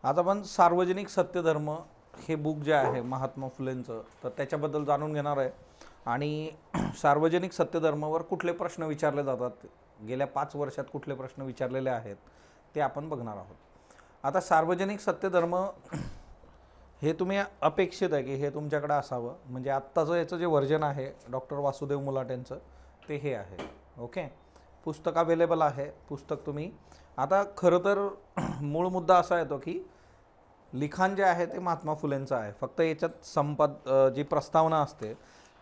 आता आपण सार्वजनिक सत्यधर्म हे बुक जे आहे महात्मा फुलेंचं, तर त्याच्याबद्दल जाणून घेणार आहे. आणि सार्वजनिक सत्यधर्मावर कुठले प्रश्न विचारले जातात, गेल्या 5 वर्षात कुठले प्रश्न विचारलेले आहेत ते आपण बघणार आहोत. आता सार्वजनिक सत्यधर्म हे तुम्ही अपेक्षित आहे की हे तुमच्याकडे असावं. म्हणजे आत्ताचं याचं जे व्हर्जन आहे डॉक्टर वासुदेव मुलाटेंचं ते हे आहे. ओके, पुस्तक अवेलेबल आहे. पुस्तक तुम्ही आता खरं तर मूळ मुद्दा असा येतो की लिखाण जे आहे ते महात्मा फुलेंचं आहे. फक्त याच्यात जी प्रस्तावना असते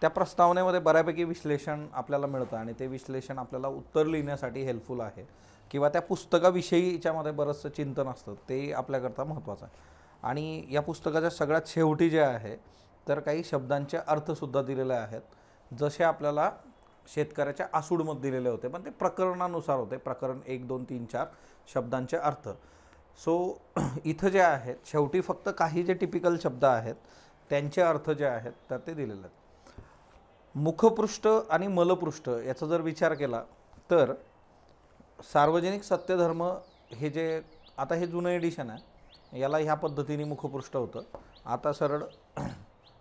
त्या प्रस्तावनेमध्ये बऱ्यापैकी विश्लेषण आपल्याला मिळतं आणि ते विश्लेषण आपल्याला उत्तर लिहिण्यासाठी हेल्पफुल आहे, किंवा त्या पुस्तकाविषयी याच्यामध्ये बरंचसं चिंतन असतं, ते आपल्याकरता महत्त्वाचं आहे. आणि या पुस्तकाच्या सगळ्यात शेवटी जे आहे तर काही शब्दांचे अर्थसुद्धा दिलेले आहेत, जसे आपल्याला शेतकऱ्याच्या आसूडमध्ये दिलेले होते, पण ते प्रकरणानुसार होते. प्रकरण 1, 2, 3, 4 शब्दांचे अर्थ. सो इथं जे आहेत शेवटी फक्त काही जे टिपिकल शब्द आहेत त्यांचे अर्थ जे आहेत तर ते दिलेले आहेत. मुखपृष्ठ आणि मलपृष्ठ याचा जर विचार केला तर सार्वजनिक सत्यधर्म हे जे आता हे जुनं एडिशन आहे, याला ह्या पद्धतीने मुखपृष्ठ होतं. आता सरळ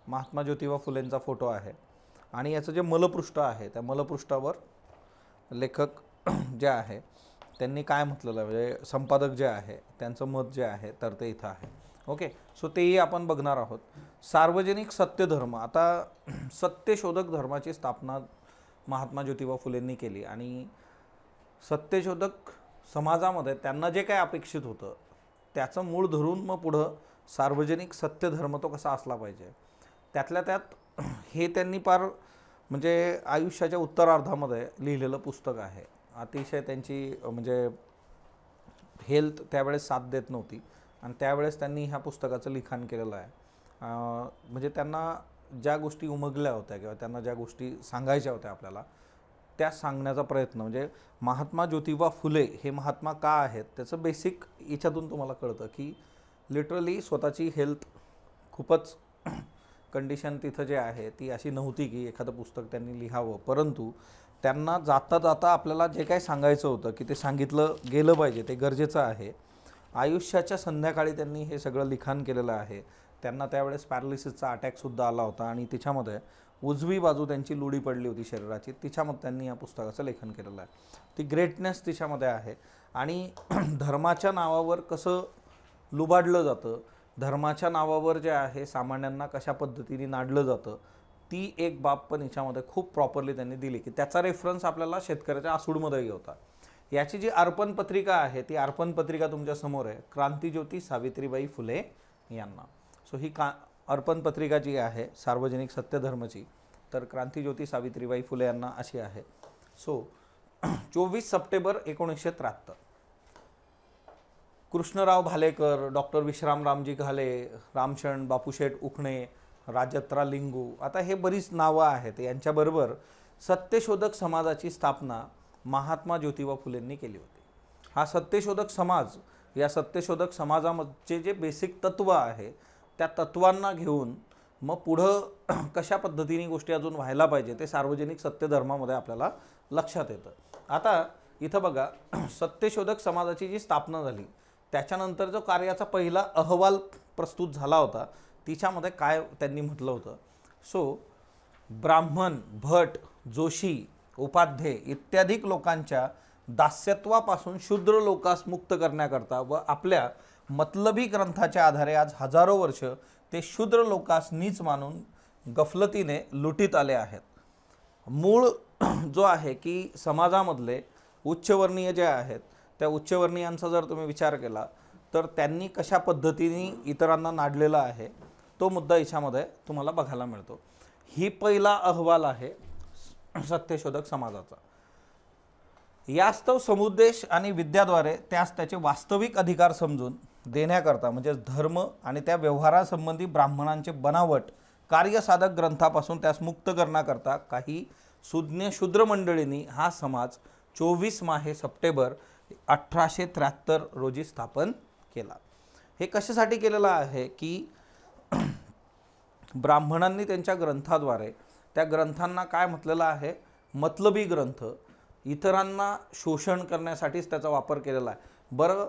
महात्मा ज्योतिबा फुलेंचा फोटो आहे. आणि याचं जे मलपृष्ठ आहे त्या मलपृष्ठावर लेखक जे आहे त्यांनी काय म्हटलेलं आहे, म्हणजे संपादक जे आहे त्यांचं मत जे आहे तर ते इथं आहे. ओके, सो तेही आपण बघणार आहोत. सार्वजनिक सत्यधर्म, आता सत्यशोधक धर्माची स्थापना महात्मा ज्योतिबा फुलेंनी केली. आणि सत्यशोधक समाजामध्ये त्यांना जे काय अपेक्षित होतं त्याचं मूळ धरून मग पुढं सार्वजनिक सत्यधर्म तो कसा असला पाहिजे, त्यातल्या त्यात हे त्यांनी फार म्हणजे आयुष्याच्या उत्तरार्धामध्ये लिहिलेलं पुस्तक आहे. अतिशय त्यांची म्हणजे हेल्थ त्यावेळेस साथ देत नव्हती आणि त्यावेळेस त्यांनी ह्या पुस्तकाचं लिखाण केलेलं आहे. म्हणजे त्यांना ज्या गोष्टी उमगल्या होत्या किंवा त्यांना ज्या गोष्टी सांगायच्या होत्या आपल्याला त्या सांगण्याचा प्रयत्न, म्हणजे महात्मा ज्योतिबा फुले हे महात्मा का आहेत त्याचं बेसिक याच्यातून तुम्हाला कळतं की लिटरली स्वतःची हेल्थ खूपच कंडिशन तिथं जे आहे ती अशी नव्हती की एखादं पुस्तक त्यांनी लिहावं, परंतु त्यांना जाता जाता आपल्याला जे काही सांगायचं होतं की ते सांगितलं गेलं पाहिजे, ते गरजेचं आहे. आयुष्याच्या संध्याकाळी त्यांनी हे सगळं लिखाण केलेलं आहे. त्यांना त्यावेळेस पॅरालिसिसचा अटॅकसुद्धा आला होता आणि तिच्यामध्ये उजवी बाजू त्यांची लुडी पडली होती शरीराची, तिच्यामध्ये त्यांनी या पुस्तकाचं लेखन केलेलं आहे. ती ग्रेटनेस तिच्यामध्ये आहे. आणि धर्माच्या नावावर कसं लुबाडलं जातं, धर्माच्या नावावर जे आहे सामान्यांना कशा पद्धतीने नाडलं जातं, ती एक बाब पण याच्यामध्ये खूप प्रॉपरली त्यांनी दिली की त्याचा रेफरन्स आपल्याला शेतकऱ्याच्या आसूडमध्येही होता. याची जी अर्पण पत्रिका आहे ती अर्पण पत्रिका तुमच्या समोर आहे, क्रांतिज्योती सावित्रीबाई फुले यांना. सो ही अर्पण पत्रिका जी आहे सार्वजनिक सत्यधर्माची तर क्रांतिज्योती सावित्रीबाई फुले यांना अशी आहे. So 24 September 1973 Krishnarao Bhalekar, doctor Vishramramji Ghale, Ramsharan Bapusheth उखणे, राजत्रा लिंगू, आता हे बरीच नावं आहेत. यांच्याबरोबर सत्यशोधक समाजाची स्थापना महात्मा ज्योतिबा फुलेंनी केली होती. हा सत्यशोधक समाज, या सत्यशोधक समाजामध्ये जे बेसिक तत्त्व आहे त्या तत्त्वांना घेऊन मग पुढं कशा पद्धतीने गोष्टी अजून व्हायला पाहिजे ते सार्वजनिक सत्यधर्मामध्ये आपल्याला लक्षात येतं. आता इथं बघा, सत्यशोधक समाजाची जी स्थापना झाली त्याच्यानंतर जो कार्याचा पहिला अहवाल प्रस्तुत झाला होता तिच्यामध्ये काय त्यांनी म्हटलं होतं. सो ब्राह्मण, भट, जोशी, उपाध्ये इत्यादी लोकांच्या दास्यत्वापासून शूद्र लोकास मुक्त करण्याकरता व आपल्या मतलबी ग्रंथाच्या आधारे आज हजारो वर्ष ते शूद्र लोकास नीच मानून गफलतीने लुटीत आले आहेत. मूळ जो आहे की समाजामधले उच्चवर्णीय जे आहेत त्या उच्चवर्णीयांचा जर तुम्ही विचार केला तर त्यांनी कशा पद्धतीने इतरांना नाडलेला आहे तो मुद्दा याच्यामध्ये तुम्हाला बघायला मिळतो. ही पहिला अहवाल आहे सत्यशोधक समाजाचा. यास्तव समुद्देश आणि विद्याद्वारे त्यास त्याचे वास्तविक अधिकार समजून देण्याकरता, म्हणजे धर्म आणि त्या व्यवहारासंबंधी ब्राह्मणांचे बनावट कार्यसाधक ग्रंथापासून त्यास मुक्त करण्याकरता काही सुज्ञ शूद्र मंडळींनी हा समाज 24 माहे सप्टेंबर 1873 रोजी स्थापन केला. हे कशासाठी केलेलं आहे की ब्राह्मणांनी त्यांच्या ग्रंथाद्वारे त्या ग्रंथांना काय म्हटलेलं आहे, मतलबी ग्रंथ, इतरांना शोषण करण्यासाठीच त्याचा वापर केलेला आहे. बरं,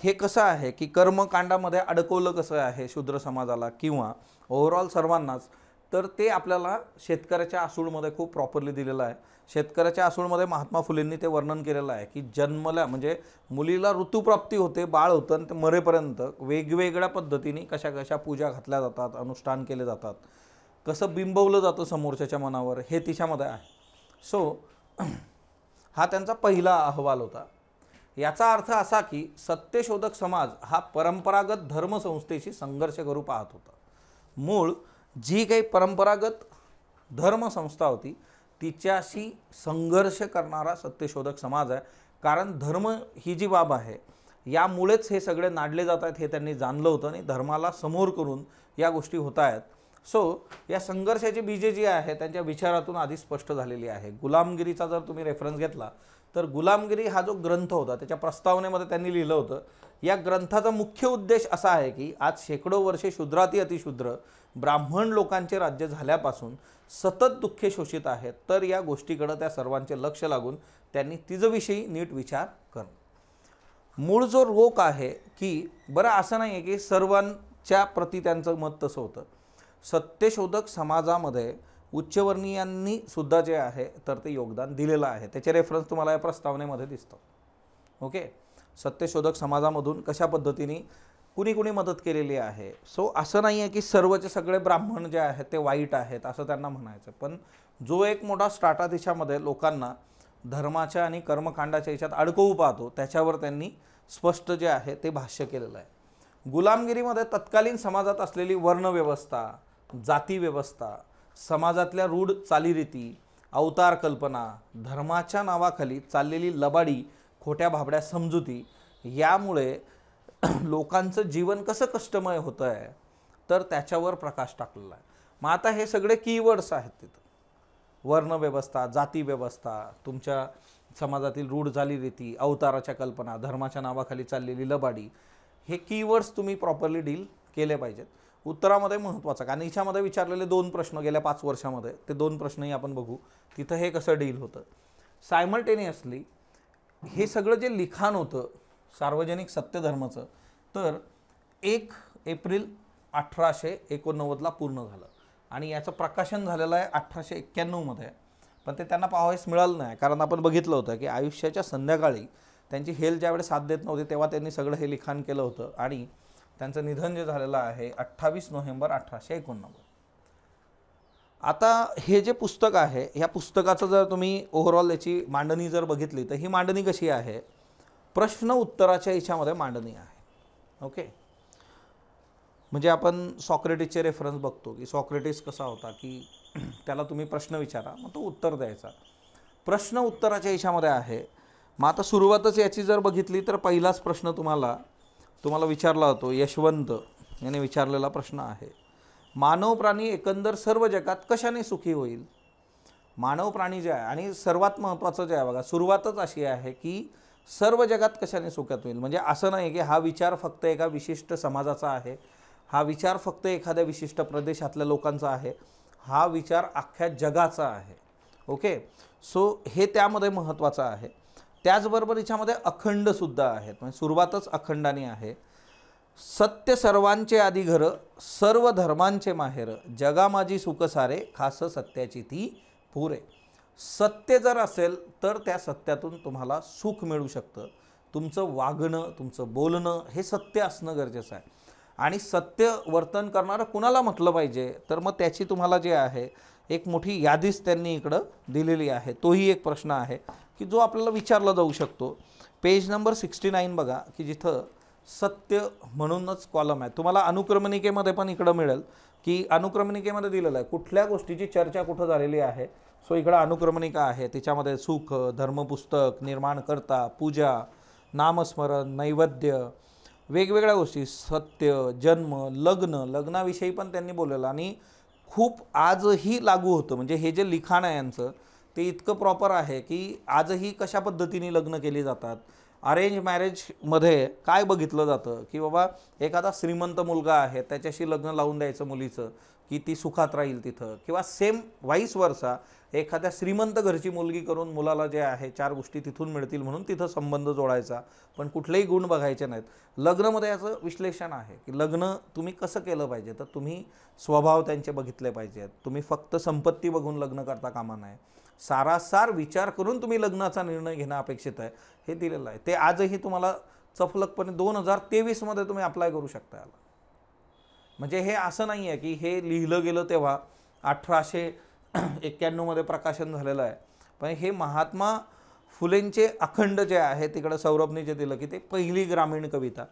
हे कसं आहे की कर्मकांडामध्ये अडकवलं कसं आहे शूद्र समाजाला किंवा ओव्हरऑल सर्वांनाच, तर ते आपल्याला शेतकऱ्याच्या आसूळमध्ये खूप प्रॉपरली दिलेलं आहे. शेतकऱ्याच्या आसूळमध्ये महात्मा फुलेंनी ते वर्णन केलेलं आहे की जन्मल्या म्हणजे मुलीला ऋतुप्राप्ती होते, बाळ होतं आणि ते मरेपर्यंत वेगवेगळ्या पद्धतीने कशा कशा पूजा घातल्या जातात, अनुष्ठान केले जातात, कसं बिंबवलं जातं समोरच्याच्या मनावर, हे तिच्यामध्ये आहे. सो हा त्यांचा पहिला अहवाल होता. याचा अर्थ असा की सत्यशोधक समाज हा परंपरागत धर्मसंस्थेशी संघर्ष करू पाहत होता. मूळ जी काही परंपरागत धर्मसंस्था होती तिच्याशी संघर्ष करणारा सत्यशोधक समाज आहे. कारण धर्म ही जी बाब आहे यामुळेच हे सगळे नाडले जात आहेत हे त्यांनी जाणलं होतं आणि धर्माला समोर करून या गोष्टी होत आहेत. सो या संघर्षाची बीजे जी आहे त्यांच्या विचारातून आधी स्पष्ट झालेली आहे. गुलामगिरीचा जर तुम्ही रेफरन्स घेतला तर गुलामगिरी हा जो ग्रंथ होता त्याच्या प्रस्तावनेमध्ये त्यांनी लिहिलं होतं, या ग्रंथाचा मुख्य उद्देश असा आहे की आज शेकडो वर्षे शूद्राती अतिशूद्र ब्राह्मण लोकांचे राज्य झाल्यापासून सतत दुःखे शोषित आहेत, तर या गोष्टीकडे त्या सर्वांचे लक्ष लागून त्यांनी तिजविषयी नीट विचार करणं. मूळ जो रोक आहे की बरं असं नाही आहे की सर्वांच्या प्रती त्यांचं मत तसं होतं. सत्यशोधक समाजामध्ये उच्चवर्णीयांनी सुद्धा जे आहे तर ते योगदान दिलेलं आहे. त्याचे रेफरन्स तुम्हाला या प्रस्तावनेमध्ये दिसतं. ओके, सत्यशोधक समाजामधून कशा पद्धतीने कुणी कुणी मदत केलेली आहे. सो असं नाही आहे की सर्वचे सगळे ब्राह्मण जे आहेत ते वाईट आहेत असं त्यांना म्हणायचं, पण जो एक मोठा स्ट्राटा देशामध्ये लोकांना धर्माच्या आणि कर्मकांडाच्या याच्यात अडकवू पाहतो त्याच्यावर त्यांनी स्पष्ट जे आहे ते भाष्य केलेलं आहे. गुलामगिरीमध्ये तत्कालीन समाजात असलेली वर्णव्यवस्था, जाती व्यवस्था, समाजातल्या रूढ चालीरीती, अवतार कल्पना, धर्माच्या नावाखाली चाललेली लबाडी, खोट्या भाबड्या समजुती यामुळे लोकांचं जीवन कसं कष्टमय होतं आहे तर त्याच्यावर प्रकाश टाकलेला आहे. मग आता हे सगळे कीवर्ड्स आहेत तिथं, वर्णव्यवस्था, जाती व्यवस्था, तुमच्या समाजातील रूढ चालीरीती, अवताराच्या कल्पना, धर्माच्या नावाखाली चाललेली लबाडी, हे कीवर्ड्स तुम्ही प्रॉपरली डील केले पाहिजेत. उत्तरामध्ये महत्त्वाचं, कारण हिच्यामध्ये विचारलेले 2 प्रश्न गेल्या 5 वर्षामध्ये, ते 2 प्रश्नही आपण बघू तिथं हे कसं डील होतं. सायमल्टेनियसली हे सगळं जे लिखाण होतं सार्वजनिक सत्यधर्माचं तर 1 एप्रिल 1889ला पूर्ण झालं आणि याचं प्रकाशन झालेलं आहे 1891मध्ये. पण ते त्यांना पाहावयास मिळालं नाही, कारण आपण बघितलं होतं की आयुष्याच्या संध्याकाळी त्यांची हेल्थ ज्यावेळेस साथ देत नव्हती तेव्हा त्यांनी सगळं हे लिखाण केलं होतं आणि त्यांचं निधन जे झालेलं आहे 28 नोव्हेंबर 1889. आता हे जे पुस्तक आहे ह्या पुस्तकाचं जर तुम्ही ओव्हरऑल याची मांडणी जर बघितली तर ही मांडणी कशी आहे, प्रश्न उत्तराच्या याच्यामध्ये मांडणी आहे. ओके, म्हणजे आपण सॉक्रेटिसचे रेफरन्स बघतो की सॉक्रेटिस कसा होता की त्याला तुम्ही प्रश्न विचारा मग तो उत्तर द्यायचा, प्रश्न उत्तराच्या याच्यामध्ये आहे. मग आता सुरुवातच याची जर बघितली तर पहिलाच प्रश्न तुम्हाला विचारला होतो, यशवंत याने विचारलेला प्रश्न आहे, मानव प्राणी एकंदर सर्व जगात कशाने सुखी होईल. मानव प्राणी जे आहे आणि सर्वात महत्त्वाचं जे आहे बघा, सुरुवातच अशी आहे की सर्व जगात कशाने सुखात होईल. म्हणजे असं नाही की हा विचार फक्त एका विशिष्ट समाजाचा आहे, हा विचार फक्त एखाद्या विशिष्ट प्रदेशातल्या लोकांचा आहे, हा विचार अख्ख्या जगाचा आहे. ओके, सो हे त्यामध्ये महत्त्वाचं आहे. त्याचबरोबर याच्यामध्ये अखंडसुद्धा आहेत, म्हणजे सुरुवातच अखंडाने आहे. सत्य सर्वांचे आधी घर, सर्व धर्मांचे माहेर, जगा माझी सुख सारे, खास सत्याची ती पुरे. सत्य जर असेल तर त्या सत्यातून तुम्हाला सुख मिळू शकतं. तुमचं वागणं, तुमचं बोलणं हे सत्य असणं गरजेचं आहे. आणि सत्य वर्तन करणारं कुणाला म्हटलं पाहिजे तर मग त्याची तुम्हाला जे आहे एक मोठी यादीच त्यांनी इकडं दिलेली आहे. तोही एक प्रश्न आहे की जो आपल्याला विचारला जाऊ शकतो. पेज नंबर 69 बघा की जिथं सत्य म्हणूनच कॉलम आहे. तुम्हाला अनुक्रमणिकेमध्ये पण इकडं मिळेल की अनुक्रमणिकेमध्ये दिलेलं आहे कुठल्या गोष्टीची चर्चा कुठं झालेली आहे. सो इकडं अनुक्रमणिका आहे, त्याच्यामध्ये सुख, धर्मपुस्तक, निर्माणकर्ता, पूजा, नामस्मरण, नैवेद्य, वेगवेगळ्या गोष्टी, सत्य, जन्म, लग्नाविषयी पण त्यांनी बोललेलं आणि खूप आजही लागू होतं. म्हणजे हे जे लिखाण आहे यांचं ते इतकं प्रॉपर आहे की आजही कशा पद्धतीने लग्न केली जातात, अरेंज मॅरेजमध्ये काय बघितलं जातं की बाबा एखादा श्रीमंत मुलगा आहे त्याच्याशी लग्न लावून द्यायचं मुलीचं की ती सुखात राहील तिथं, किंवा सेम वाईस वर्सा एखाद्या श्रीमंत घरची मुलगी करून मुलाला जे आहे 4 गोष्टी तिथून मिळतील म्हणून तिथं संबंध जोडायचा, पण कुठलेही गुण बघायचे नाहीत. लग्नामध्ये याचं विश्लेषण आहे की लग्न तुम्ही कसं केलं पाहिजे, तर तुम्ही स्वभाव त्यांचे बघितले पाहिजेत. तुम्ही फक्त संपत्ती बघून लग्न करता कामा नये. सारासार विचार करून तुम्ही लग्नाचा निर्णय घेणं अपेक्षित आहे, हे दिलेलं आहे. ते आजही तुम्हाला चपलकपणे 2023 मध्ये तुम्ही अप्लाय करू शकता याला. म्हणजे हे असं नाही आहे की हे लिहिलं गेलं तेव्हा 1891 मध्ये प्रकाशन झालेलं आहे, पण हे महात्मा फुलेंचे अखंड जे आहे तिकडं सौरभने जे दिलं की ते पहिली ग्रामीण कविता.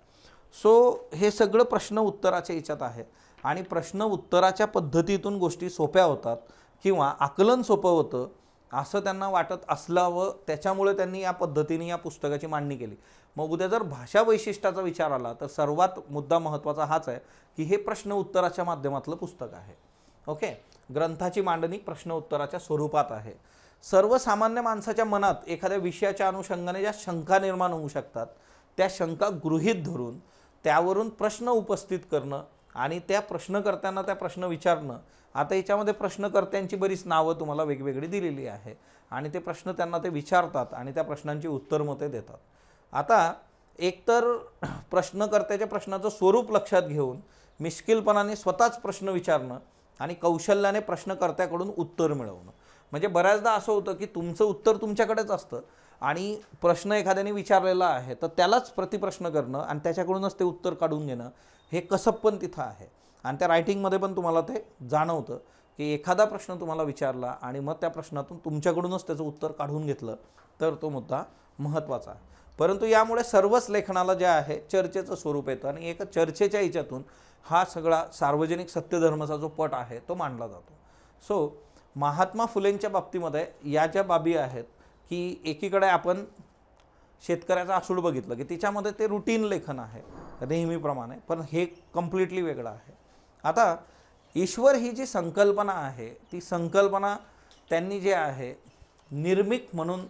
सो हे सगळं प्रश्न उत्तराच्या याच्यात आहे आणि प्रश्न उत्तराच्या पद्धतीतून गोष्टी सोप्या होतात किंवा आकलन सोपं होतं असं त्यांना वाटत असल्यावर त्याच्यामुळे त्यांनी या पद्धतीने या पुस्तकाची मांडणी केली. मग उद्या जर भाषा वैशिष्ट्याचा विचार आला तर सर्वात मुद्दा महत्त्वाचा हाच आहे की हे प्रश्न उत्तराच्या माध्यमातलं पुस्तक आहे. ओके, ग्रंथाची मांडणी प्रश्न उत्तराच्या स्वरूपात आहे. सर्वसामान्य माणसाच्या मनात एखाद्या विषयाच्या अनुषंगाने ज्या शंका निर्माण होऊ शकतात त्या शंका गृहीत धरून त्यावरून प्रश्न उपस्थित करणं आणि त्या प्रश्नकर्त्यांना त्या प्रश्न विचारणं. आता याच्यामध्ये प्रश्नकर्त्यांची बरीच नावं तुम्हाला वेगवेगळी दिलेली आहे आणि ते प्रश्न त्यांना ते विचारतात आणि त्या प्रश्नांची उत्तर मग ते देतात. आता एकतर प्रश्नकर्त्याच्या प्रश्नाचं स्वरूप लक्षात घेऊन मिश्किलपणाने स्वतःच प्रश्न विचारणं आणि कौशल्याने प्रश्नकर्त्याकडून उत्तर मिळवणं. म्हणजे बऱ्याचदा असं होतं की तुमचं उत्तर तुमच्याकडेच असतं आणि प्रश्न एखाद्याने विचारलेला आहे तर त्यालाच प्रतिप्रश्न करणं आणि त्याच्याकडूनच ते उत्तर काढून घेणं हे कसब पण तिथं आहे. आणि त्या रायटिंगमध्ये पण तुम्हाला ते जाणवतं की एखादा प्रश्न तुम्हाला विचारला आणि मग त्या प्रश्नातून तुमच्याकडूनच त्याचं उत्तर काढून घेतलं तर तो मुद्दा महत्त्वाचा आहे. परंतु यामुळे सर्वच लेखनाला जे आहे चर्चेचं स्वरूप येतं आणि एका चर्चेच्या याच्यातून हा सगळा सार्वजनिक सत्यधर्माचा जो पट आहे तो मांडला जातो. सो महात्मा फुलेंच्या बाबतीमध्ये या ज्या बाबी आहेत की एकीकडे आपण शेतकऱ्याचा आसूड बघितलं की तिच्यामध्ये ते रुटीन लेखन आहे नेहमीप्रमाणे, पण हे कम्प्लिटली वेगळं आहे. आता ईश्वर ही जी संकल्पना आहे ती संकल्पना त्यांनी जे आहे निर्मिक म्हणून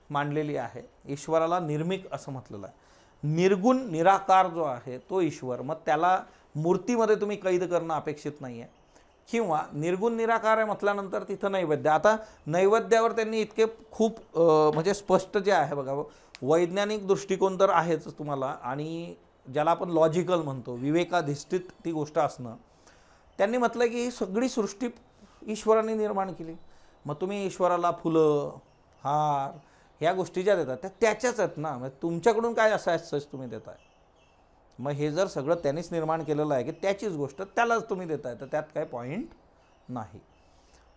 मांडलेली आहे. ईश्वराला निर्मिक असं म्हटलेलं आहे. निर्गुण निराकार जो आहे तो ईश्वर, मग त्याला मूर्तीमध्ये तुम्ही कैद करणं अपेक्षित नाही आहे. किंवा निर्गुण निराकार आहे म्हटल्यानंतर तिथं नैवेद्य. आता नैवेद्यावर त्यांनी इतके खूप म्हणजे स्पष्ट जे आहे बघा, वैज्ञानिक दृष्टिकोन तर आहेच तुम्हाला आणि ज्याला आपण लॉजिकल म्हणतो विवेकाधिष्ठित ती गोष्ट असणं. त्यांनी म्हटलं की ही सगळी सृष्टी ईश्वराने निर्माण केली, मग तुम्ही ईश्वराला फुलं हार ह्या गोष्टी ज्या देतात त्या त्याच्याच आहेत ना, मग तुमच्याकडून काय असं तुम्ही देताय. मग हे जर सगळं त्यांनीच निर्माण केलेलं आहे की त्याचीच गोष्ट त्यालाच तुम्ही देताय तर त्यात काय पॉईंट नाही.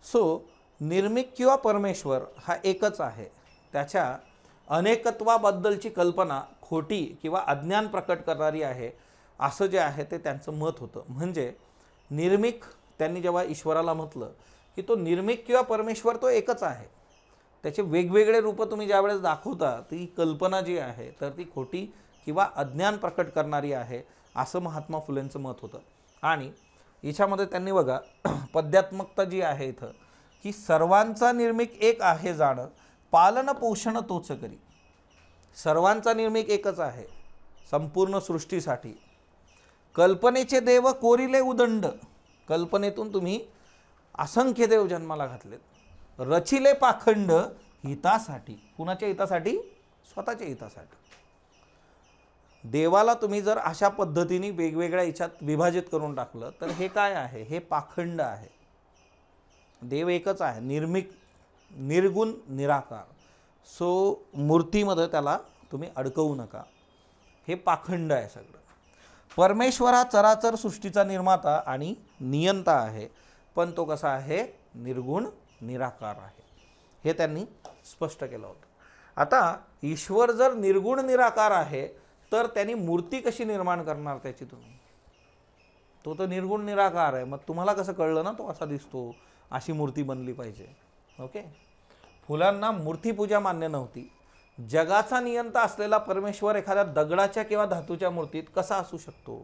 सो निर्मिक किंवा परमेश्वर हा एकच आहे. त्याच्या अनेकत्वाबद्दलची कल्पना खोटी किंवा अज्ञान प्रकट करणारी आहे असं जे आहे ते त्यांचं मत होतं. म्हणजे निर्मिक त्यांनी जेव्हा ईश्वराला म्हटलं की तो निर्मिक किंवा परमेश्वर तो एकच आहे, त्याचे वेगवेगळे रूपं तुम्ही ज्यावेळेस दाखवता ती कल्पना जी आहे तर ती खोटी किंवा अज्ञान प्रकट करणारी आहे असं महात्मा फुलेंचं मत होतं. आणि याच्यामध्ये त्यांनी बघा पद्यात्मकता जी आहे इथं की सर्वांचा निर्मिक एक आहे जाणं पालन पोषण तोच करी. सर्वांचा निर्मिक एकच आहे संपूर्ण सृष्टीसाठी. कल्पनेचे देव कोरिले उदंड, कल्पनेतून तुम्ही असंख्य देव जन्माला घातलेत. रचिले पाखंड हितासाठी, कुणाच्या हितासाठी? स्वतःच्या हितासाठी. देवाला तुम्ही जर अशा पद्धतीने वेगवेगळ्या याच्यात विभाजित करून टाकलं तर हे काय आहे? हे पाखंड आहे. देव एकच आहे, निर्मिक निर्गुण निराकार. सो मूर्तीमध्ये त्याला तुम्ही अडकवू नका, हे पाखंड आहे सगळं. परमेश्वर हा चराचर सृष्टीचा निर्माता आणि नियंता आहे, पण तो कसा आहे? निर्गुण निराकार आहे. हे त्यांनी स्पष्ट केलं होतं. आता ईश्वर जर निर्गुण निराकार आहे तर त्यांनी मूर्ती कशी निर्माण करणार त्याची तुम्ही? तो तर निर्गुण निराकार आहे, मग तुम्हाला कसं कळलं ना तो असा दिसतो, अशी मूर्ती बनली पाहिजे. ओके, फुलांना मूर्तीपूजा मान्य नव्हती. जगाचा नियंता असलेला परमेश्वर एखाद्या दगडाच्या किंवा धातूच्या मूर्तीत कसा असू शकतो?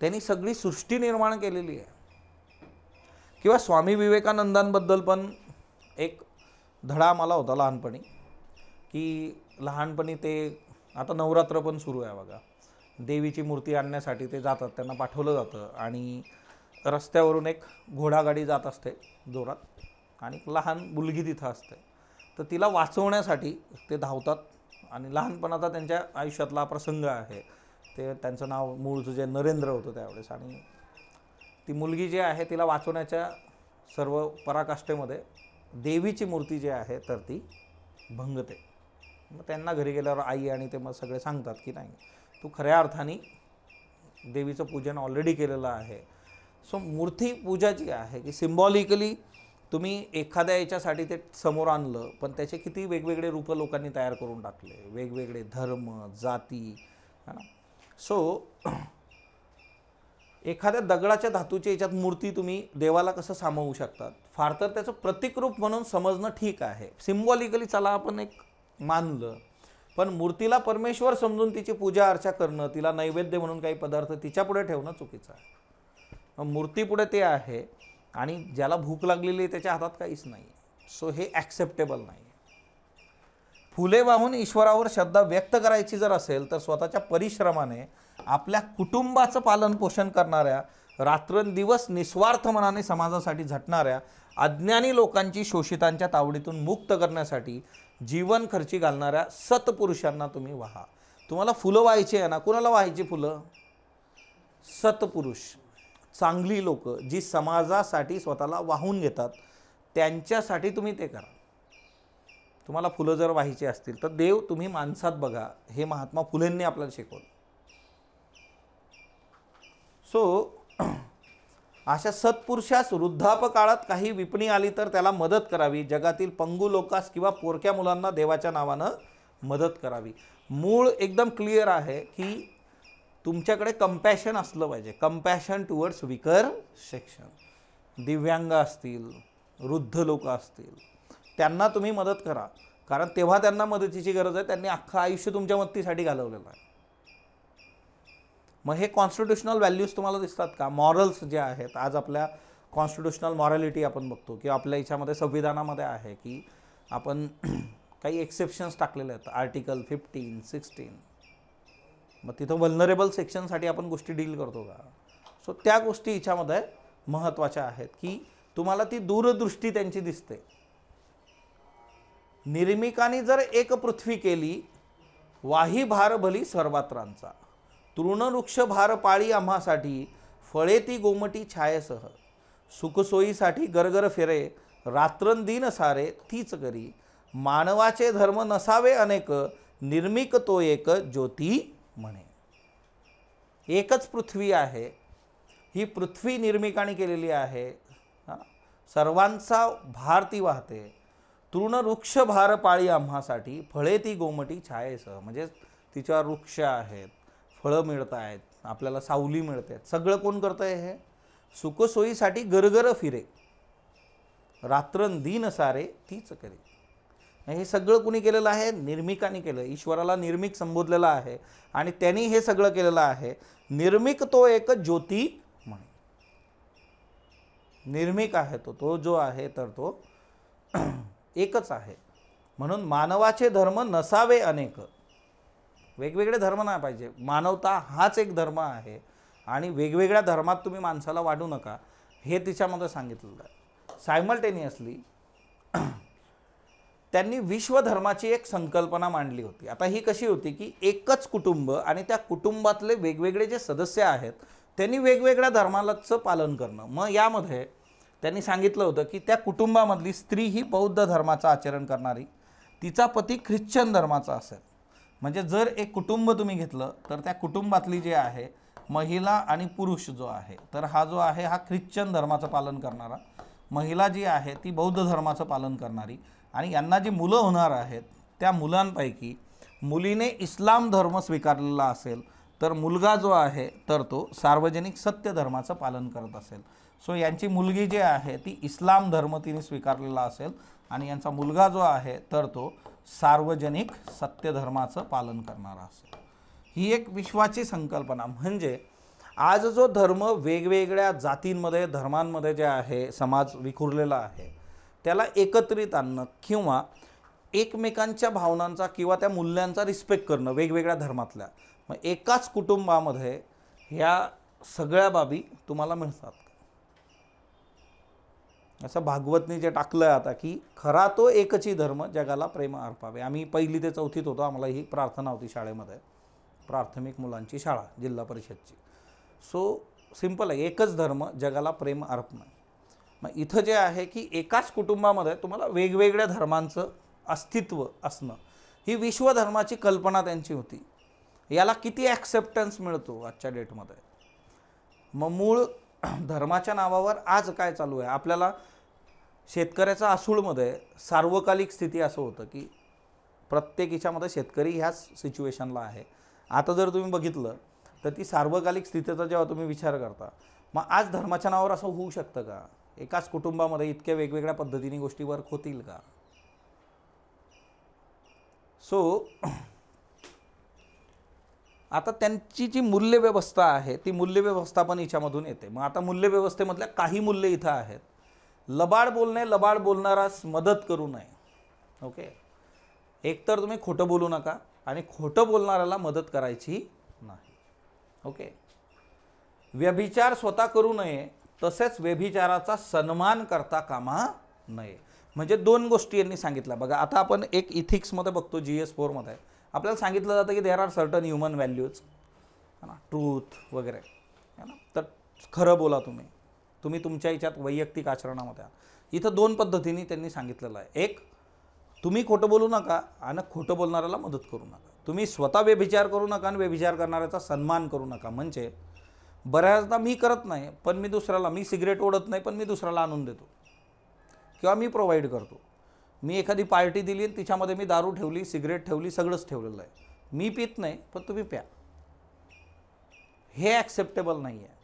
त्यांनी सगळी सृष्टी निर्माण केलेली आहे. किंवा स्वामी विवेकानंदांबद्दल पण एक धडा आम्हाला होता लहानपणी की लहानपणी ते, आता नवरात्र पण सुरू आहे बघा, देवीची मूर्ती आणण्यासाठी ते जातात, त्यांना पाठवलं जातं आणि रस्त्यावरून एक घोडागाडी जात असते जोरात आणि एक लहान मुलगी तिथं असते, तर तिला वाचवण्यासाठी ते धावतात. आणि लहानपणाचा त्यांच्या आयुष्यातला प्रसंग आहे, ते त्यांचं नाव मूळचं जे नरेंद्र होतं त्यावेळेस, आणि ती मुलगी जी आहे तिला वाचवण्याच्या सर्व पराकाष्ठेमध्ये देवीची मूर्ती जी आहे तर ती भंगते. मग त्यांना घरी गेल्यावर आई आणि ते मग सगळे सांगतात की नाही, तू खऱ्या अर्थाने देवीचं पूजन ऑलरेडी केलेलं आहे. सो मूर्ती पूजा जी आहे की सिम्बॉलिकली तुम्ही एखाद्या याच्यासाठी ते समोर आणलं, पण त्याचे किती वेगवेगळे रूपं लोकांनी तयार करून टाकले, वेगवेगळे धर्म, जाती, है ना. सो एखाद्या दगडाच्या धातूच्या याच्यात मूर्ती तुम्ही देवाला कसं सामावू शकतात, फार तर त्याचं प्रतिकरूप म्हणून समजणं ठीक आहे, सिम्बॉलिकली चला आपण एक मानलं, पण मूर्तीला परमेश्वर समजून तिची पूजा अर्चा करणं, तिला नैवेद्य म्हणून काही पदार्थ तिच्यापुढे ठेवणं चुकीचं आहे. मूर्तीपुढे ते आहे आणि ज्याला भूक लागलेली आहे त्याच्या हातात काहीच नाही. सो हे ॲक्सेप्टेबल नाही. फुले वाहून ईश्वरावर श्रद्धा व्यक्त करायची जर असेल तर स्वतःच्या परिश्रमाने आपल्या कुटुंबाचं पालन पोषण करणाऱ्या, रात्रंदिवस निस्वार्थ मनाने समाजासाठी झटणाऱ्या अज्ञानी लोकांची शोषितांच्या तावडीतून मुक्त करण्यासाठी जीवन खर्ची घालणाऱ्या सत्पुरुषांना तुम्ही वाहा. तुम्हाला फुलं व्हायची आहे ना, कुणाला व्हायची फुलं? सत्पुरुष, चांगली लोक जी समाजासाठी स्वतःला वाहून घेतात, त्यांच्यासाठी तुम्ही ते करा. तुम्हाला फुलं जर व्हायची असतील तर देव तुम्ही माणसात बघा, हे महात्मा फुलेंनी आपल्याला शिकवलं. सो अशा सत्पुरुषास वृद्धापकाळात काही विपणी आली तर त्याला मदत करावी. जगातील पंगू लोकास किंवा पोरक्या मुलांना देवाच्या नावानं मदत करावी. मूळ एकदम क्लिअर आहे की तुमच्याकडे कंपॅशन असलं पाहिजे, कंपॅशन टुवर्ड्स विकर सेक्शन. दिव्यांग असतील, वृद्ध लोक असतील, त्यांना तुम्ही मदत करा, कारण तेव्हा त्यांना मदतीची गरज आहे. त्यांनी अख्खं आयुष्य तुमच्या मदतीसाठी घालवलेलं आहे. मग हे कॉन्स्टिट्यूशनल व्हॅल्यूज तुम्हाला दिसतात का? मॉरल्स जे आहेत, आज आपल्या कॉन्स्टिट्यूशनल मॉरॅलिटी आपण बघतो की आपल्या याच्यामध्ये संविधानामध्ये आहे की आपण काही एक्सेप्शन्स टाकलेले आहेत, आर्टिकल 15, 16. मग तिथं वल्नरेबल सेक्शनसाठी आपण गोष्टी डील करतो का? सो त्या गोष्टी याच्यामध्ये महत्त्वाच्या आहेत की तुम्हाला ती दूरदृष्टी त्यांची दिसते. निर्मिकाने जर एक पृथ्वी केली, वाही भार भली सर्वात्रांचा. तृणवृक्ष भार पाळी आम्हासाठी, फळे ती गोमटी छायेसह. सुखसोयीसाठी गरगर फिरे, रात्रंदिन सारे तीच करी. मानवाचे धर्म नसावे अनेक, निर्मिक तो एक ज्योती म्हणे. एकच पृथ्वी आहे, ही पृथ्वी निर्मिकाने केलेली आहे, सर्वांचा भार ती वाहते. तृणवृक्ष भार पाळी आम्हासाठी, फळे ती गोमटी छायेसह. म्हणजे तिच्यावर वृक्ष आहेत, फळं मिळत आहेत, आपल्याला सावली मिळते. सगळं कोण करतं आहे? हे सुखसोयीसाठी गरगर फिरे, रात्रंदिन सारे तीच करी. हे सगळं कुणी केलेलं आहे? निर्मिकाने केलं. ईश्वराला निर्मिक संबोधलेलं आहे आणि त्यांनी हे सगळं केलेलं आहे. निर्मिक तो एक ज्योती म्हणे. निर्मिक आहे तो जो आहे तर तो एकच आहे. म्हणून मानवाचे धर्म नसावे अनेक. वेगवेगळे धर्म नाही पाहिजे, मानवता हाच एक धर्म आहे आणि वेगवेगळ्या धर्मात तुम्ही माणसाला वाढू नका, हे तिच्यामध्ये सांगितलेलं आहे. सायमल्टेनियसली त्यांनी विश्वधर्माची एक संकल्पना मांडली होती. आता ही कशी होती की एकच कुटुंब आणि त्या कुटुंबातले वेगवेगळे जे सदस्य आहेत त्यांनी वेगवेगळ्या धर्माचं पालन करणं. मग यामध्ये त्यांनी सांगितलं होतं की त्या कुटुंबामधली स्त्री ही बौद्ध धर्माचं आचरण करणारी, तिचा पती ख्रिश्चन धर्माचा असेल. म्हणजे जर एक कुटुंब तुम्ही घेतलं तर त्या कुटुंबातली जे आहे महिला आणि पुरुष जो आहे, तर हा जो आहे हा ख्रिश्चन धर्माचं पालन करणारा, महिला जी आहे ती बौद्ध धर्माचं पालन करणारी, आणि यांना जी मुलं होणार आहेत त्या मुलांपैकी मुलीने इस्लाम धर्म स्वीकारलेला असेल तर मुलगा जो आहे तर तो सार्वजनिक सत्य धर्माचं पालन करत असेल. सो यांची मुलगी जी आहे ती इस्लाम धर्म तिने स्वीकारलेला असेल आणि यांचा मुलगा जो आहे तर तो सार्वजनिक सत्य धर्माचं पालन करणारा असेल. ही एक विश्वाची संकल्पना. म्हणजे आज जो धर्म वेगवेगळ्या जातींमध्ये, धर्मांमध्ये जे आहे समाज विखुरलेला आहे, त्याला एकत्रित आणणं किंवा एकमेकांच्या भावनांचा किंवा त्या मूल्यांचा रिस्पेक्ट करणं वेगवेगळ्या धर्मातल्या, मग एकाच कुटुंबामध्ये ह्या सगळ्या बाबी तुम्हाला मिळतात. असं भागवतनी जे टाकलं आता की खरा तो एकची धर्म जगाला प्रेम अर्पावे. आम्ही 1ली ते 4थीत होतो, आम्हाला ही प्रार्थना होती शाळेमध्ये, प्राथमिक मुलांची शाळा जिल्हा परिषदची. सो सिंपल आहे, एकच धर्म जगाला प्रेम अर्पणं. मग इथं जे आहे की एकाच कुटुंबामध्ये तुम्हाला वेगवेगळ्या धर्मांचं अस्तित्व असणं, ही विश्वधर्माची कल्पना त्यांची होती. याला किती ॲक्सेप्टन्स मिळतो आजच्या डेटमध्ये. मग मूळ धर्माच्या नावावर आज काय चालू आहे आपल्याला, शेतकऱ्याचा असूळमध्ये सार्वकालिक स्थिती असं होतं की प्रत्येक याच्यामध्ये शेतकरी ह्याच सिच्युएशनला आहे. आता जर तुम्ही बघितलं तर ती सार्वकालिक स्थितीचा जेव्हा तुम्ही विचार करता, मग आज धर्माच्या नावावर असं होऊ शकतं का? एकाच कुटुंबामध्ये इतक्या वेगवेगळ्या पद्धतीने गोष्टी वर्क होतील का? सो आता त्यांची जी मूल्यव्यवस्था आहे ती मूल्यव्यवस्था पण हिच्यामधून येते. मग आता मूल्यव्यवस्थेमधल्या काही मूल्य इथं आहेत. लबाड बोलणे, लबाड बोलणारास मदत करू नये. ओके, एकतर तुम्ही खोटं बोलू नका आणि खोटं बोलणाऱ्याला मदत करायची नाही. ओके, व्यभिचार स्वतः करू नये, तसेच व्यभिचाराचा सन्मान करता कामा नये. म्हणजे 2 गोष्टी यांनी सांगितल्या बघा. आता आपण एक इथिक्समध्ये बघतो, GS4 मध्ये आपल्याला सांगितलं जातं की there are certain human values, है ना, ट्रूथ वगैरे, है ना. तर खरं बोला तुम्ही तुमच्या याच्यात वैयक्तिक आचरणामध्ये. इथं 2 पद्धतीने त्यांनी सांगितलेलं आहे. एक, तुम्ही खोटं बोलू नका आणि खोटं बोलणाऱ्याला मदत करू नका. तुम्ही स्वतः व्यभिचार करू नका आणि व्यभिचार करणाऱ्याचा सन्मान करू नका. म्हणजे बऱ्याचदा मी करत नाही पण मी दुसऱ्याला, मी सिगरेट ओढत नाही पण मी दुसऱ्याला आणून देतो किंवा मी प्रोव्हाइड करतो. मी एखादी पार्टी दिली आणि तिच्यामध्ये मी दारू ठेवली, सिगरेट ठेवली, सगळंच ठेवलेलं आहे. मी पित नाही पण तुम्ही प्या. हे ॲक्सेप्टेबल नाही आहे.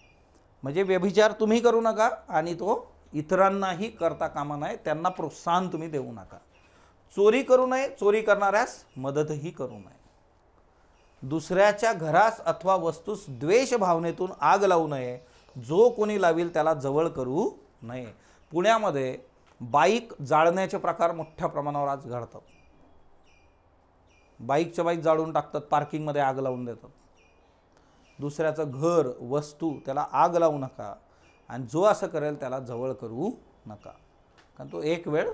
म्हणजे व्यभिचार तुम्ही करू नका आणि तो इतरांनाही करता कामा नये, त्यांना प्रोत्साहन तुम्ही देऊ नका. चोरी करू नये, चोरी करणाऱ्यास मदतही करू नये. दुसऱ्याच्या घरास अथवा वस्तूस द्वेष भावनेतून आग लावू नये, जो कोणी लावील त्याला जवळ करू नये. पुण्यामध्ये बाईक जाळण्याचे प्रकार मोठ्या प्रमाणावर आज घडतात. बाईकच्या बाईक जाळून टाकतात, पार्किंगमध्ये आग लावून देतात. दुसऱ्याचं घर, वस्तू, त्याला आग लावू नका आणि जो असं करेल त्याला जवळ करू नका, कारण तो एक वेळ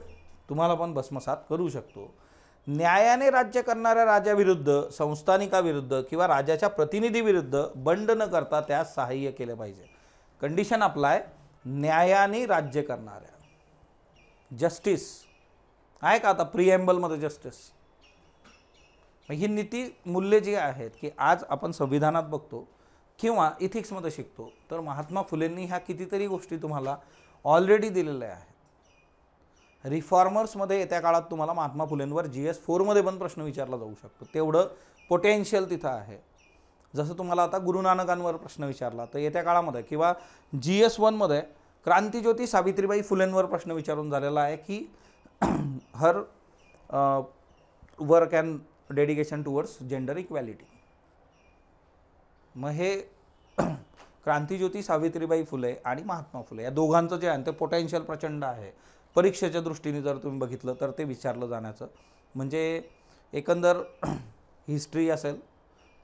तुम्हाला पण भस्मसात करू शकतो. न्यायाने राज्य करणाऱ्या राजाविरुद्ध, संस्थानिकाविरुद्ध किंवा राजाच्या प्रतिनिधीविरुद्ध बंड न करता त्यास सहाय्य केले पाहिजे. कंडिशन अप्लाय, न्यायाने राज्य करणाऱ्या. जस्टिस आहे का आता प्रिएम्बलमध्ये जस्टिस. ही नीती मूल्य जी आहेत की आज आपण संविधानात बघतो किंवा इथिक्समध्ये शिकतो, तर महात्मा फुलेंनी ह्या कितीतरी गोष्टी तुम्हाला ऑलरेडी दिलेल्या आहेत. रिफॉर्मर्समध्ये येत्या काळात तुम्हाला महात्मा फुलेंवर GS4 मध्ये पण प्रश्न विचारला जाऊ शकतो. तेवढं पोटेन्शियल तिथं आहे. जसं तुम्हाला आता गुरु नानकांवर प्रश्न विचारला तर येत्या काळामध्ये किंवा GS1 मध्ये क्रांतिज्योती सावित्रीबाई फुलेंवर प्रश्न विचारून झालेला आहे की her work and dedication towards gender equality. मग हे क्रांतिज्योती सावित्रीबाई फुले आणि महात्मा फुले या दोघांचं जे आहे ते पोटेन्शियल प्रचंड आहे. परीक्षेच्या दृष्टीने जर तुम्ही बघितलं तर ते विचारलं जाण्याचं, म्हणजे एकंदर हिस्ट्री असेल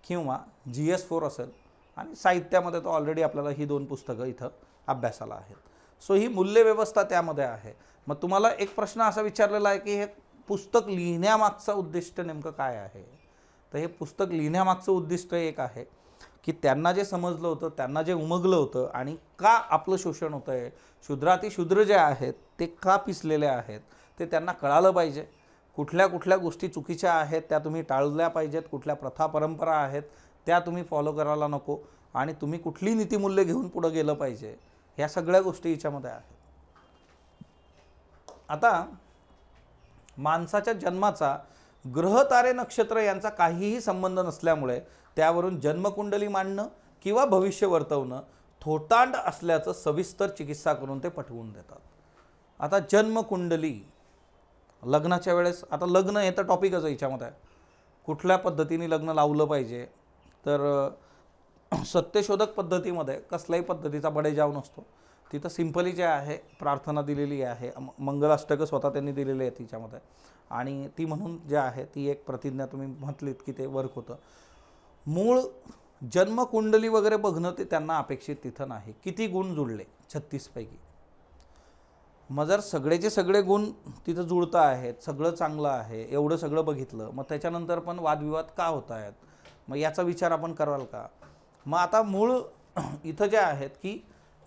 किंवा GS4 असेल आणि साहित्यामध्ये तो ऑलरेडी आपल्याला ही 2 पुस्तकं इथं अभ्यासाला आहेत. सो ही मूल्यव्यवस्था त्यामध्ये आहे. मग तुम्हाला एक प्रश्न असा विचारलेला आहे की हे पुस्तक लिहिण्यामागचं उद्दिष्ट नेमकं काय आहे. तर हे पुस्तक लिहिण्यामागचं उद्दिष्ट एक आहे की त्यांना जे समजलं होतं, त्यांना जे उमगलं होतं आणि का आपलं शोषण होतं आहे, शूद्रातिशूद्र जे आहेत ते का पिसलेले आहेत ते त्यांना कळालं पाहिजे. कुठल्या कुठल्या गोष्टी चुकीच्या आहेत त्या तुम्ही टाळल्या पाहिजेत, कुठल्या प्रथा परंपरा आहेत त्या तुम्ही फॉलो करायला नको आणि तुम्ही कुठली नीतिमूल्य घेऊन पुढं गेलं पाहिजे, ह्या सगळ्या गोष्टी याच्यामध्ये आहेत. आता माणसाच्या जन्माचा ग्रह तारे नक्षत्र यांचा काहीही संबंध नसल्यामुळे त्यावरून जन्मकुंडली मांडणं किंवा भविष्य वर्तवणं थोटांड असल्याचं सविस्तर चिकित्सा करून ते पटवून देतात. आता जन्मकुंडली लग्नाच्या वेळेस, आता लग्न हे तर टॉपिकच आहे याच्यामध्ये, कुठल्या पद्धतीने लग्न लावलं पाहिजे. तर सत्यशोधक पद्धतीमध्ये कसल्याही पद्धतीचा बडेजाव नसतो. तिथं सिंपली जे आहे प्रार्थना दिलेली आहे, मंगलाष्टकं स्वतः त्यांनी दिलेली आहे तिच्यामध्ये, आणि ती म्हणून जे आहे ती एक प्रतिज्ञा तुम्ही म्हटलीत की ते वर्क होतं. मूळ जन्मकुंडली वगैरे बघणं ते त्यांना अपेक्षित तिथं नाही. किती गुण जुळले 36 पैकी. मग जर सगळेचे सगळे गुण तिथं जुळत आहेत, सगळं चांगलं आहे, एवढं सगळं बघितलं, मग त्याच्यानंतर पण वादविवाद का होत आहेत, मग याचा विचार आपण कराल का? मग आता मूळ इथं जे आहेत की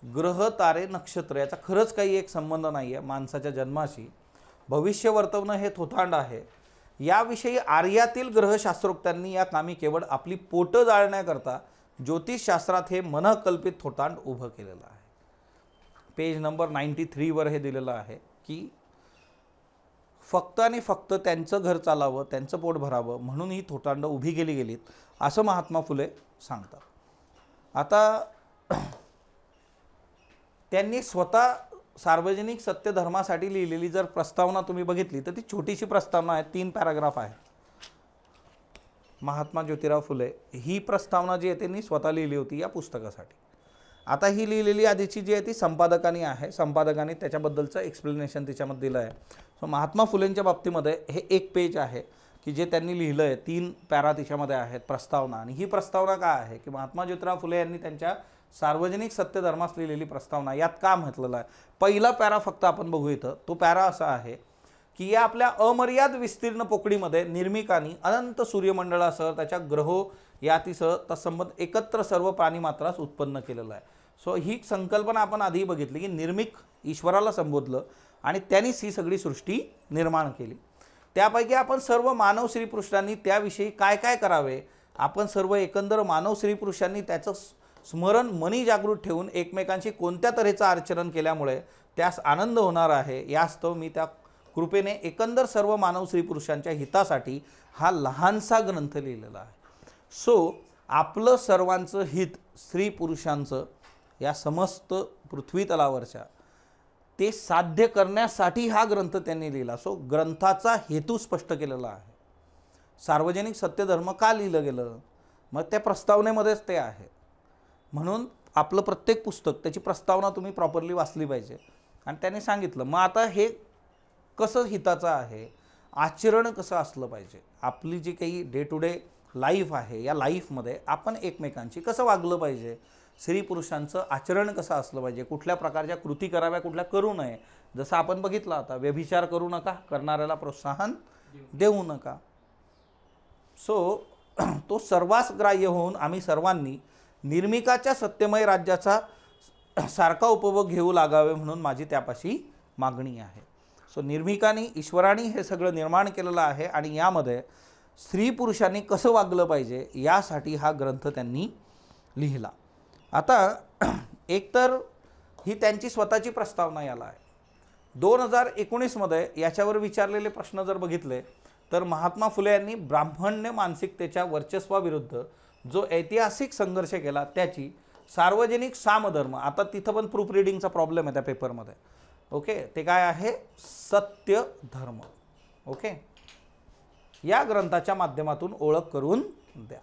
ग्रह तारे नक्षत्र याचा खरंच काही एक संबंध नाही आहे माणसाच्या जन्माशी. भविष्य वर्तवणं हे थोतांड आहे. याविषयी आर्यातील ग्रहशास्त्रोक्तांनी या कामी केवळ आपली पोटं जाळण्याकरता ज्योतिषशास्त्रात हे मनकल्पित थोतांड उभं केलेलं आहे. पेज नंबर 93 वर हे दिलेलं आहे की फक्त आणि फक्त त्यांचं घर चालावं, त्यांचं पोट भरावं म्हणून ही थोतांड उभी केली गेलीत, असं महात्मा फुले सांगतात. आता त्यांनी स्वतः सार्वजनिक सत्यधर्मासाठी लिहिलेली जर प्रस्तावना तुम्ही बघितली तर ती छोटीशी प्रस्तावना आहे, 3 पॅराग्राफ आहे. महात्मा ज्योतिराव फुले ही प्रस्तावना जी आहे त्यांनी स्वतः लिहिली होती या पुस्तकासाठी. आता ही लिहिलेली आधीची जी आहे ती संपादकांनी आहे, संपादकांनी त्याच्याबद्दलचं एक्सप्लेनेशन त्याच्यामध्ये दिलं आहे. सो महात्मा फुलेंच्या बाबतीमध्ये हे एक पेज आहे की जे त्यांनी लिहिलं आहे, 3 पॅरा तिच्यामध्ये आहेत प्रस्तावना. आणि ही प्रस्तावना काय आहे की महात्मा ज्योतिराव फुले यांनी त्यांच्या सार्वजनिक सत्यधर्मास लिहिलेली प्रस्तावना. यात का म्हटलेलं आहे, पहिला पॅरा फक्त आपण बघू इथं. तो पॅरा असा आहे की या आपल्या अमर्याद विस्तीर्ण पोकळीमध्ये निर्मिकांनी अनंत सूर्यमंडळासह त्याच्या ग्रहो यातीसह तत्संबंध एकत्र सर्व प्राणीमात्रास उत्पन्न केलेलं आहे. सो ही संकल्पना आपण आधी बघितली की निर्मिक ईश्वराला संबोधलं आणि त्यांनीच ही सगळी सृष्टी निर्माण केली. त्यापैकी आपण सर्व मानव स्त्रीपुरुषांनी त्याविषयी काय काय करावे, आपण सर्व एकंदर मानव स्त्रीपुरुषांनी त्याचं स्मरण मनी जागृत ठेवून एकमेकांशी कोणत्या तऱ्हेचं आचरण केल्यामुळे त्यास आनंद होणार आहे, यास्तव मी त्या कृपेने एकंदर सर्व मानव स्त्रीपुरुषांच्या हितासाठी हा लहानसा ग्रंथ लिहिलेला आहे. सो आपलं सर्वांचं हित स्त्री पुरुषांचं या समस्त पृथ्वी तलावरच्या ते साध्य करण्यासाठी हा ग्रंथ त्यांनी लिहिला. सो ग्रंथाचा हेतू स्पष्ट केलेला आहे. सार्वजनिक सत्यधर्म का लिहिलं गेलं, मग त्या प्रस्तावनेमध्येच ते आहे. म्हणून आपलं प्रत्येक पुस्तक त्याची प्रस्तावना तुम्ही प्रॉपरली वाचली पाहिजे. आणि त्यांनी सांगितलं मग आता हे कसं हिताचं आहे, आचरण कसं असलं पाहिजे, आपली जी काही डे टू डे लाईफ आहे या लाईफमध्ये आपण एकमेकांशी कसं वागलं पाहिजे, स्त्री पुरुषांचं आचरण कसं असलं पाहिजे, कुठल्या प्रकारच्या कृती कराव्या, कुठल्या करू नये. जसं आपण बघितलं आता व्यभिचार करू नका, करणाऱ्याला प्रोत्साहन देऊ नका. सो तो सर्वांस ग्राह्य होऊन आम्ही सर्वांनी निर्मिकाच्या सत्यमय राज्याचा सारखा उपभोग घेऊ लागावे म्हणून माझी त्यापाशी मागणी आहे. सो निर्मिकाने ईश्वराने हे सगळं निर्माण केलेलं आहे आणि यामध्ये स्त्री पुरुषांनी कसं वागलं पाहिजे यासाठी हा ग्रंथ त्यांनी लिहिला. आता एकतर ही त्यांची स्वतःची प्रस्तावना याला आहे. 2019 मध्ये याच्यावर विचारलेले प्रश्न जर बघितले तर महात्मा फुले यांनी ब्राह्मण्य मानसिकतेच्या वर्चस्वाविरुद्ध जो ऐतिहासिक संघर्ष केला त्याची सार्वजनिक सामधर्म, आता तिथं पण प्रूफ रिडिंगचा प्रॉब्लेम आहे त्या पेपरमध्ये. ओके, ते काय आहे, सत्य धर्म. ओके, या ग्रंथाच्या माध्यमातून ओळख करून द्या.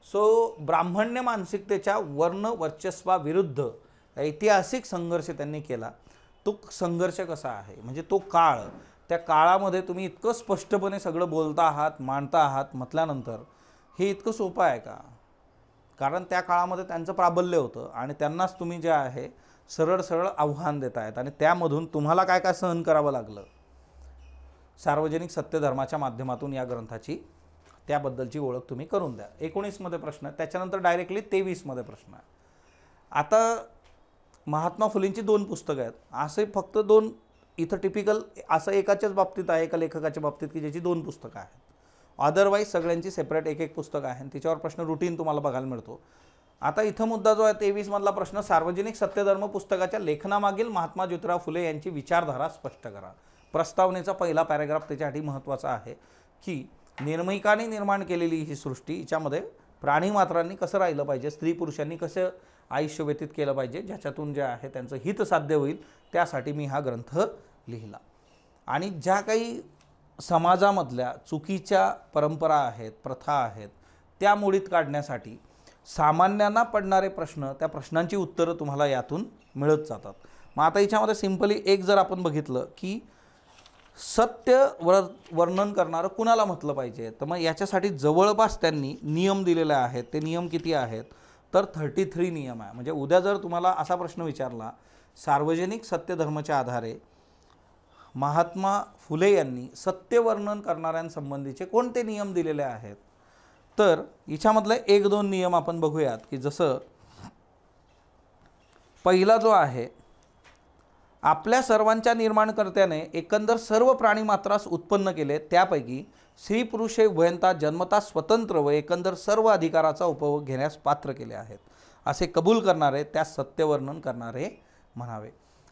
सो ब्राह्मण्य मानसिकतेच्या वर्ण वर्चस्वाविरुद्ध ऐतिहासिक संघर्ष त्यांनी केला. तो संघर्ष कसा आहे म्हणजे तो काळ, त्या काळामध्ये तुम्ही इतकं स्पष्टपणे सगळं बोलता आहात, मांडता आहात म्हटल्यानंतर हे इतकं सोपं आहे का? कारण त्या काळामध्ये त्यांचं प्राबल्य होतं आणि त्यांनाच तुम्ही जे आहे सरळ सरळ आव्हान देत आहेत आणि त्यामधून तुम्हाला काय काय सहन करावं लागलं. सार्वजनिक सत्यधर्माच्या माध्यमातून या ग्रंथाची त्याबद्दलची ओळख तुम्ही करून द्या. 19 मध्ये प्रश्न, त्याच्यानंतर डायरेक्टली 23 मध्ये प्रश्न आहे. आता महात्मा फुलेंची 2 पुस्तकं आहेत, असे फक्त 2 इथं टिपिकल असं एकाच्याच बाबतीत आहे, एका लेखकाच्या बाबतीत की ज्याची 2 पुस्तकं आहेत. अदरवाईज सगळ्यांची सेपरेट एक एक पुस्तक आहे, तिच्यावर प्रश्न रुटीन तुम्हाला बघायला मिळतो. आता इथं मुद्दा जो आहे 23 मधला प्रश्न, सार्वजनिक सत्यधर्म पुस्तकाच्या लेखनामागील महात्मा ज्योतिराव फुले यांची विचारधारा स्पष्ट करा. प्रस्तावनेचा पहिला पॅराग्राफ त्याच्यासाठी महत्त्वाचा आहे की निर्मिकाने निर्माण केलेली ही सृष्टी, हिच्यामध्ये प्राणीमात्रांनी कसं राहिलं पाहिजे, स्त्री पुरुषांनी कसं आयुष्य व्यतीत केलं पाहिजे, ज्याच्यातून जे आहे त्यांचं हित साध्य होईल, त्यासाठी मी हा ग्रंथ लिहिला. आणि ज्या काही समाजामधल्या चुकीच्या परंपरा आहेत, प्रथा आहेत, त्या मोडीत काढण्यासाठी सामान्यांना पडणारे प्रश्न, त्या प्रश्नांची उत्तरं तुम्हाला यातून मिळत जातात. मग आता याच्यामध्ये सिंपली एक जर आपण बघितलं की सत्य वर्णन करणारं कुणाला म्हटलं पाहिजे, तर मग याच्यासाठी जवळपास त्यांनी नियम दिलेले आहेत. ते नियम किती आहेत, तर 33 नियम आहे. म्हणजे उद्या जर तुम्हाला असा प्रश्न विचारला, सार्वजनिक सत्यधर्माच्या आधारे महात्मा फुले यांनी सत्य वर्णन करणाऱ्यांसंबंधीचे कोणते नियम दिलेले आहेत, तर याच्यामधले 1-2 नियम आपण बघूयात. की जसं पहिला जो आहे, आपल्या सर्वांच्या निर्माणकर्त्याने एकंदर सर्व प्राणीमात्रास उत्पन्न केले, त्यापैकी स्त्री पुरुष हे उभयता जन्मता स्वतंत्र व एकंदर सर्व अधिकाराचा उपभोग घेण्यास पात्र केले आहेत, असे कबूल करणारे त्यास सत्यवर्णन करणारे म्हणावे.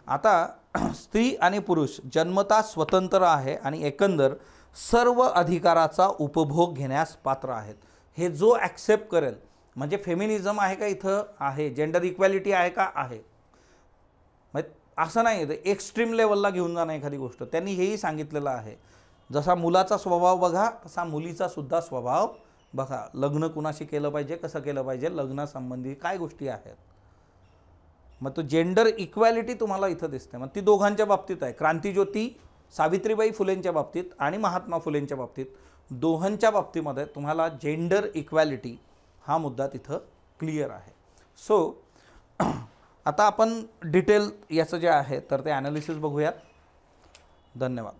आता स्त्री आणि पुरुष जन्मता स्वतंत्र आहे आणि एकंदर सर्व अधिकाराचा उपभोग घेण्यास पात्र आहेत. हे जो ॲक्सेप्ट करेल, म्हणजे फेमिनिझम आहे का इथं, आहे. जेंडर इक्वॅलिटी आहे का, आहे. म्हणजे असं नाही आहे एक्स्ट्रीम लेवलला घेऊन जाणं एखादी गोष्ट. त्यांनी हेही सांगितलेलं आहे, जसा मुलाचा स्वभाव बघा तसा मुलीचा सुद्धा स्वभाव बघा. लग्न कुणाशी केलं पाहिजे, कसं केलं पाहिजे, लग्नासंबंधी काय गोष्टी आहेत. मग तो जेंडर इक्वॅलिटी तुम्हाला इथं दिसते. मग ती दोघांच्या बाबतीत आहे. क्रांतिज्योती सावित्रीबाई फुलेंच्या बाबतीत आणि महात्मा फुलेंच्या बाबतीत, दोघांच्या बाबतीमध्ये तुम्हाला जेंडर इक्वॅलिटी हा मुद्दा तिथं क्लिअर आहे. सो आता आपण डिटेल याचं जे आहे तर ते ॲनालिसिस बघूयात. धन्यवाद.